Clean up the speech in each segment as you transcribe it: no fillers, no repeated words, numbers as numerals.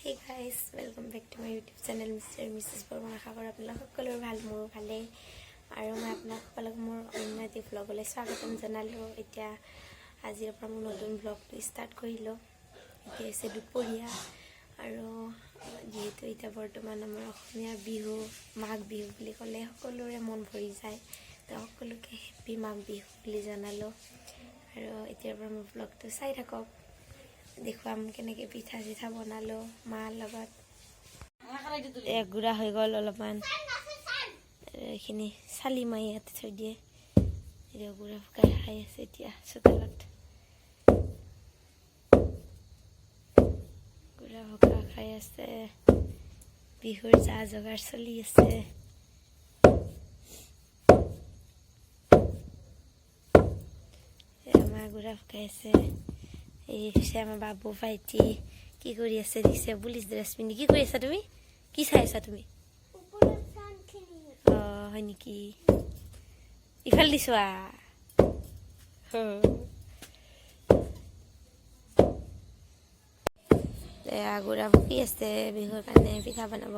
Hey guys, welcome back to my YouTube channel Mr. and Mrs. Borman. আশা কৰোঁ আপোনালোক সকলোৰে ভাল, মোৰো ভালেই। আৰু মই আপোনালোকক মোৰ অন্য এটি ভ্লগলৈ স্বাগতম জনালোঁ। এতিয়া আজিৰ পৰা মই নতুন ভ্লগটো ষ্টাৰ্ট কৰিলোঁ। এতিয়া হৈছে দুপৰীয়া আৰু যিহেতু এতিয়া বৰ্তমান আমাৰ অসমীয়া বিহু মাঘ বিহু বুলি ক'লে সকলোৰে মন ভৰি যায়, তো সকলোকে হেপী মাঘ বিহু বুলি জনালোঁ। আৰু এতিয়াৰ পৰা মোৰ ভ্লগটো চাই থাকক, দেখুৱাম কেনেকৈ পিঠা চিঠা বনালোঁ মাৰ লগত। গুড়া হৈ গ'ল অলপমান, এইখিনি চালি মাৰি ইয়াতে থৈ দিয়ে। এতিয়া গুড়া শুকাই খাই আছে এতিয়া চোতালত। গুড়া শুকা খাই আছে, বিহুৰ যা যোগাৰ চলি আছে। মা গুড়া শুকাই আছে। এই হৈছে আমাৰ বাবু ভাইটি, কি কৰি আছে দিছে পুলিচ ড্ৰেছ পিন্ধি। কি কৰি আছা তুমি? কি চাই আছা তুমি? অঁ হয় নেকি? ইফালে দিছো গুড়া ফুকি আছে, বিহুৰ কাৰণে পিঠা বনাব।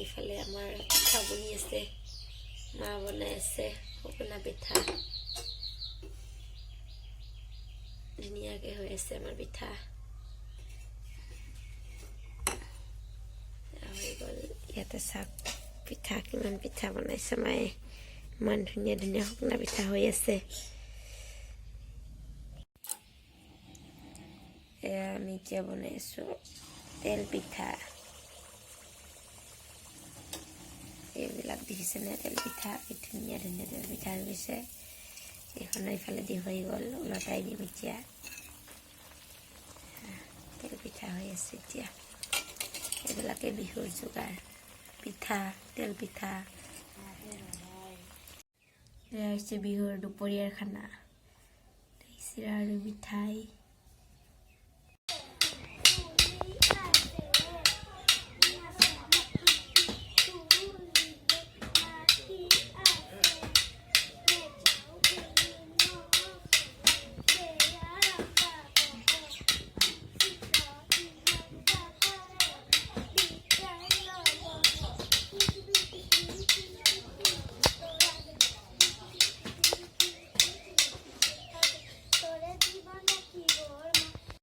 ইফালে আমাৰ পিঠা বনি আছে, মা বনাই আছে শুকনা পিঠা। ধুনীয়াকে হৈ আছে আমাৰ পিঠা। হৈ গ'ল ইয়াতে চাওক পিঠা, কিমান পিঠা বনাইছে মায়ে। ইমান ধুনীয়া ধুনীয়া শুকনা পিঠা হৈ আছে। আমি এতিয়া বনাই আছো তেল পিঠা। এইবিলাক দেখিছেনে তেল পিঠা? কি ধুনীয়া ধুনীয়া তেল পিঠা হৈ গৈছে। এইখন এইফালে দি হৈ গ'ল, ওলটাই দিম এতিয়া। তেল পিঠা হৈ আছে এতিয়া। এইবিলাকে বিহুৰ যোগাৰ, পিঠা তেল পিঠা। এয়া হৈছে বিহুৰ দুপৰীয়াৰ খানা, চিৰা আৰু মিঠাই।